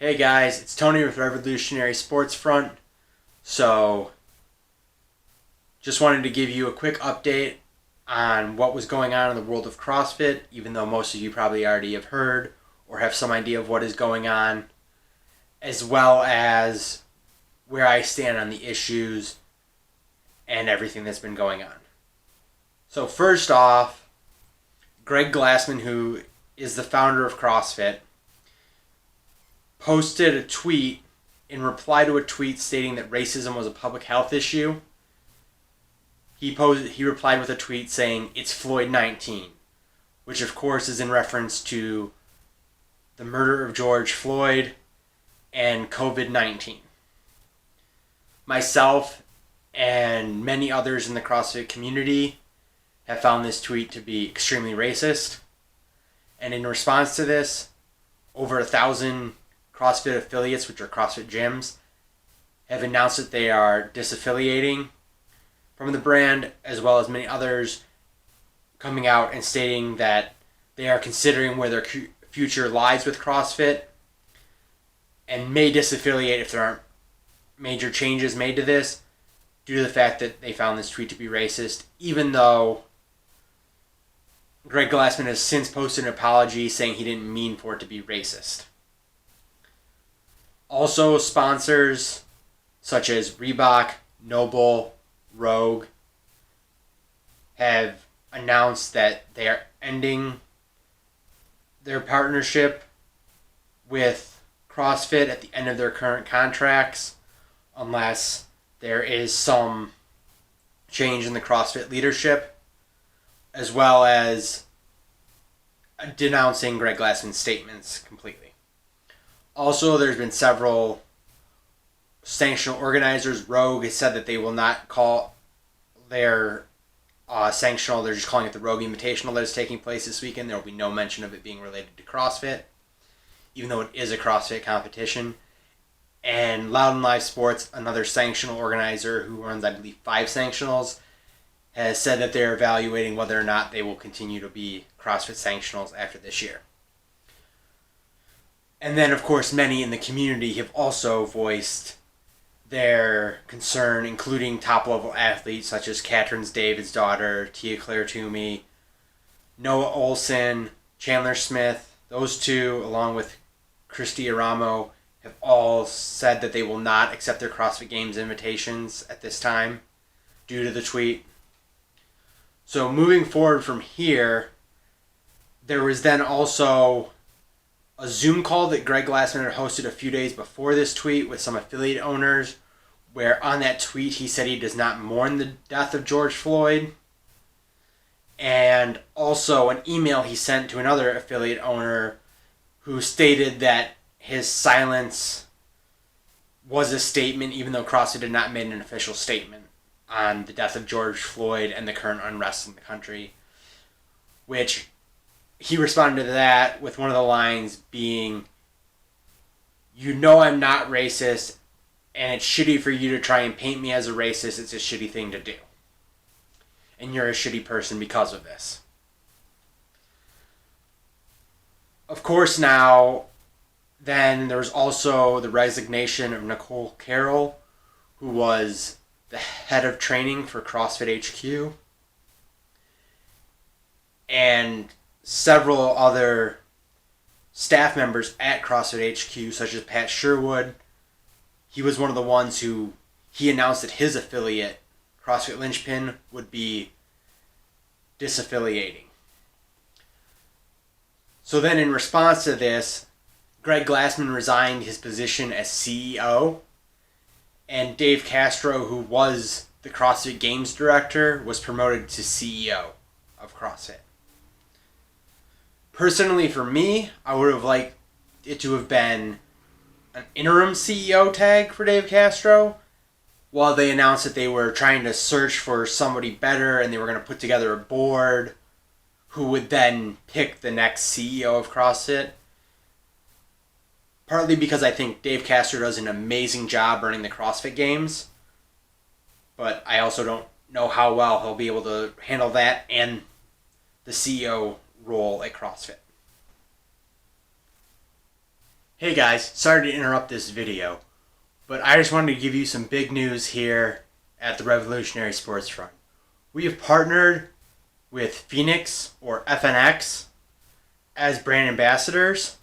Hey guys, it's Tony with Revolutionary Sports Front. So, just wanted to give you a quick update on what was going on in the world of CrossFit, even though most of you probably already have heard or have some idea of what is going on, as well as where I stand on the issues and everything that's been going on. So first off, Greg Glassman, who is the founder of CrossFit, posted a tweet in reply to a tweet stating that racism was a public health issue. He replied with a tweet saying, "It's Floyd 19," which of course is in reference to the murder of George Floyd and COVID-19. Myself and many others in the CrossFit community have found this tweet to be extremely racist. And in response to this, over 1,000 CrossFit affiliates, which are CrossFit gyms, have announced that they are disaffiliating from the brand, as well as many others coming out and stating that they are considering where their future lies with CrossFit and may disaffiliate if there aren't major changes made to this due to the fact that they found this tweet to be racist, even though Greg Glassman has since posted an apology saying he didn't mean for it to be racist. Also, sponsors such as Reebok, Noble, Rogue have announced that they are ending their partnership with CrossFit at the end of their current contracts unless there is some change in the CrossFit leadership, as well as denouncing Greg Glassman's statements completely. Also, there's been several sanctional organizers. Rogue has said that they will not call their sanctional, they're just calling it the Rogue Invitational that is taking place this weekend. There will be no mention of it being related to CrossFit, even though it is a CrossFit competition. And Loud and Live Sports, another sanctional organizer who runs, I believe, 5 sanctionals, has said that they're evaluating whether or not they will continue to be CrossFit sanctionals after this year. And then, of course, many in the community have also voiced their concern, including top-level athletes such as Katrin David's daughter, Tia Claire Toomey, Noah Olson, Chandler Smith. Those two, along with Christy Aramo, have all said that they will not accept their CrossFit Games invitations at this time due to the tweet. So moving forward from here, there was then also a Zoom call that Greg Glassman had hosted a few days before this tweet with some affiliate owners, where on that tweet he said he does not mourn the death of George Floyd, and also an email he sent to another affiliate owner who stated that his silence was a statement, even though CrossFit did not make an official statement on the death of George Floyd and the current unrest in the country, which he responded to that with one of the lines being, "You know I'm not racist, and it's shitty for you to try and paint me as a racist. It's a shitty thing to do. And you're a shitty person because of this." Of course, now, then there was also the resignation of Nicole Carroll, who was the head of training for CrossFit HQ, and several other staff members at CrossFit HQ, such as Pat Sherwood. He was one of the ones who he announced that his affiliate, CrossFit Lynchpin, would be disaffiliating. So then in response to this, Greg Glassman resigned his position as CEO, and Dave Castro, who was the CrossFit Games director, was promoted to CEO of CrossFit. Personally, for me, I would have liked it to have been an interim CEO tag for Dave Castro, while they announced that they were trying to search for somebody better and they were going to put together a board who would then pick the next CEO of CrossFit. Partly because I think Dave Castro does an amazing job running the CrossFit Games, but I also don't know how well he'll be able to handle that and the CEO role at CrossFit. Hey guys, sorry to interrupt this video, but I just wanted to give you some big news here at the Revolutionary Sports Front. We have partnered with Phoenix or FNX as brand ambassadors,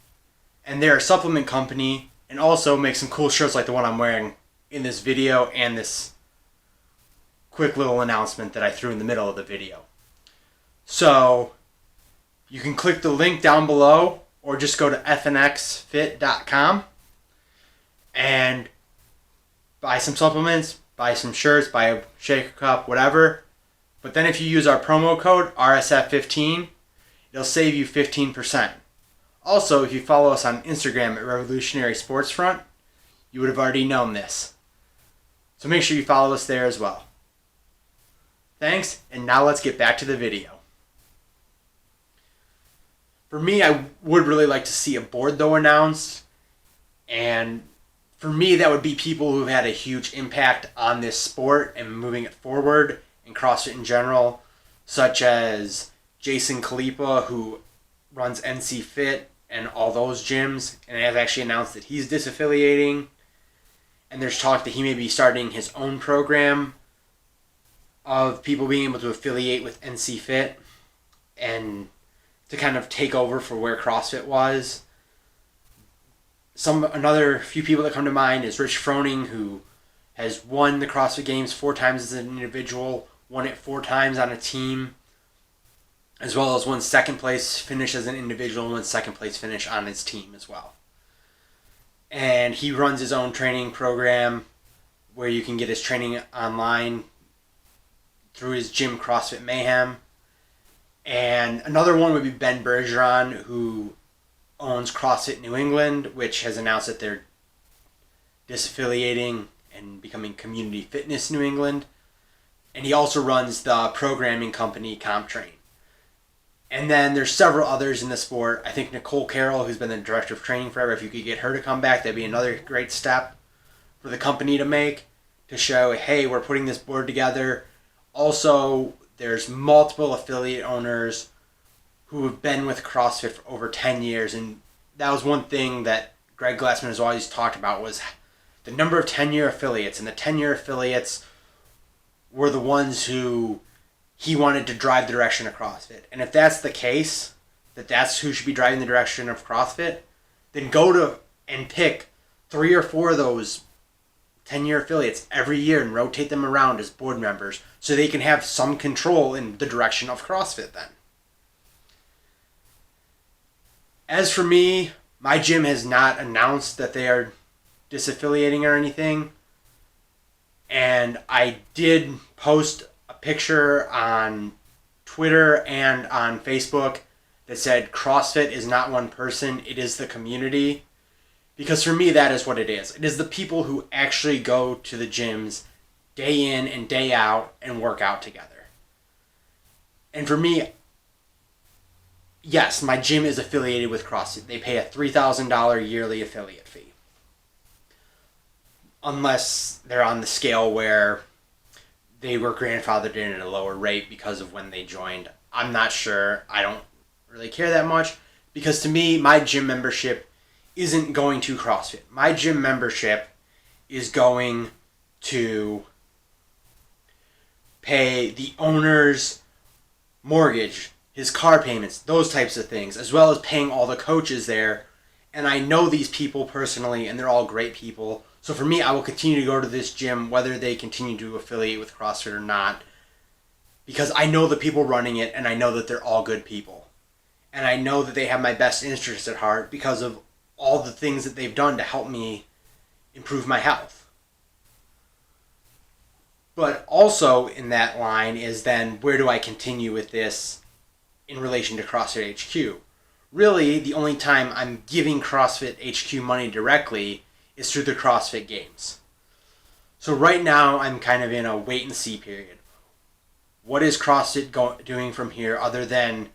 and they're a supplement company and also make some cool shirts like the one I'm wearing in this video and this quick little announcement that I threw in the middle of the video. So you can click the link down below or just go to fnxfit.com and buy some supplements, buy some shirts, buy a shaker cup, whatever. But then if you use our promo code RSF15, it'll save you 15%. Also, if you follow us on Instagram at Revolutionary Sports Front, you would have already known this. So make sure you follow us there as well. Thanks, and now let's get back to the video. For me, I would really like to see a board though announced, and for me that would be people who've had a huge impact on this sport and moving it forward and CrossFit in general, such as Jason Khalipa, who runs NC Fit and all those gyms, and has actually announced that he's disaffiliating, and there's talk that he may be starting his own program of people being able to affiliate with NC Fit and to kind of take over for where CrossFit was. Another few people that come to mind is Rich Froning, who has won the CrossFit Games 4 times as an individual, won it 4 times on a team, as well as won second place finish as an individual and won second place finish on his team as well. And he runs his own training program where you can get his training online through his gym CrossFit Mayhem. And another one would be Ben Bergeron, who owns CrossFit New England, which has announced that they're disaffiliating and becoming Community Fitness New England. And he also runs the programming company CompTrain. And then there's several others in the sport. I think Nicole Carroll, who's been the director of training forever, if you could get her to come back, that'd be another great step for the company to make, to show, hey, we're putting this board together. Also, there's multiple affiliate owners who have been with CrossFit for over 10 years. And that was one thing that Greg Glassman has always talked about, was the number of 10-year affiliates. And the 10-year affiliates were the ones who he wanted to drive the direction of CrossFit. And if that's the case, that's who should be driving the direction of CrossFit, then go to and pick 3 or 4 of those 10-year affiliates every year and rotate them around as board members so they can have some control in the direction of CrossFit then. As for me, my gym has not announced that they are disaffiliating or anything. And I did post a picture on Twitter and on Facebook that said CrossFit is not one person, it is the community. Because for me, that is what it is. It is the people who actually go to the gyms day in and day out and work out together. And for me, yes, my gym is affiliated with CrossFit. They pay a $3,000 yearly affiliate fee. Unless they're on the scale where they were grandfathered in at a lower rate because of when they joined. I'm not sure. I don't really care that much. Because to me, my gym membership isn't going to CrossFit. My gym membership is going to pay the owner's mortgage, his car payments, those types of things, as well as paying all the coaches there. And I know these people personally, and they're all great people. So for me, I will continue to go to this gym whether they continue to affiliate with CrossFit or not, because I know the people running it, and I know that they're all good people. And I know that they have my best interests at heart because of all the things that they've done to help me improve my health. But also in that line is then, where do I continue with this in relation to CrossFit HQ? Really, the only time I'm giving CrossFit HQ money directly is through the CrossFit Games. So right now, I'm kind of in a wait and see period. What is CrossFit doing from here other than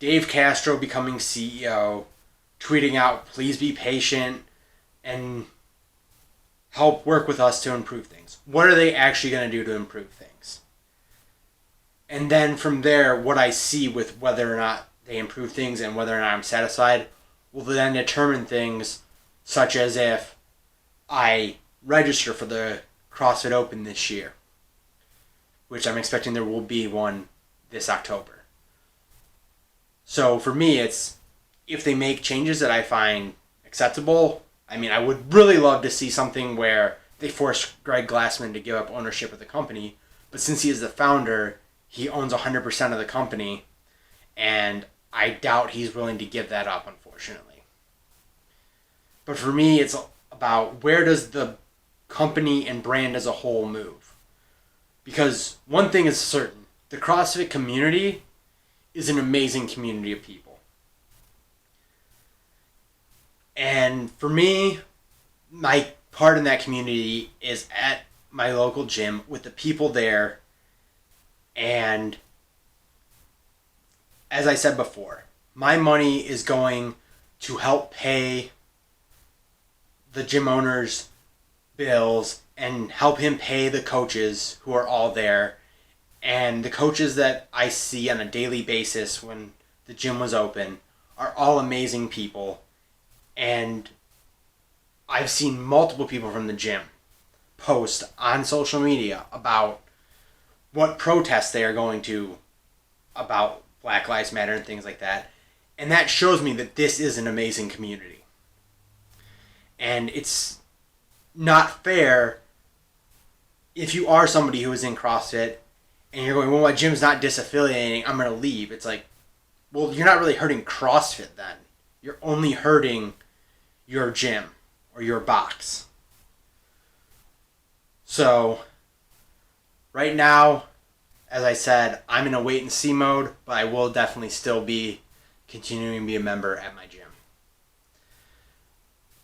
Dave Castro becoming CEO, tweeting out, please be patient and help work with us to improve things? What are they actually going to do to improve things? And then from there, what I see with whether or not they improve things and whether or not I'm satisfied will then determine things such as if I register for the CrossFit Open this year, which I'm expecting there will be one this October. So for me, it's if they make changes that I find acceptable. I mean, I would really love to see something where they force Greg Glassman to give up ownership of the company, but since he is the founder, he owns 100% of the company, and I doubt he's willing to give that up, unfortunately. But for me, it's about where does the company and brand as a whole move? Because one thing is certain, the CrossFit community is an amazing community of people. And for me, my part in that community is at my local gym with the people there. And as I said before, my money is going to help pay the gym owner's bills and help him pay the coaches who are all there. And the coaches that I see on a daily basis when the gym was open are all amazing people. And I've seen multiple people from the gym post on social media about what protests they are going to about Black Lives Matter and things like that. And that shows me that this is an amazing community. And it's not fair if you are somebody who is in CrossFit and you're going, well, my gym's not disaffiliating, I'm going to leave. It's like, well, you're not really hurting CrossFit then. You're only hurting your gym or your box. So, right now, as I said, I'm in a wait and see mode, but I will definitely still be continuing to be a member at my gym.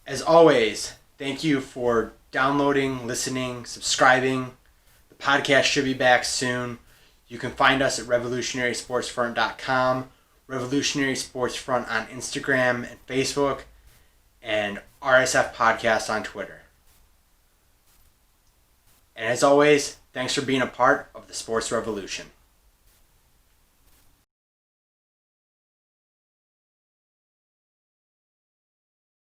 As always, thank you for downloading, listening, subscribing. The podcast should be back soon. You can find us at revolutionarysportsfront.com, Revolutionary Sports Front on Instagram and Facebook, and RSF Podcast on Twitter. And as always, thanks for being a part of the Sports Revolution.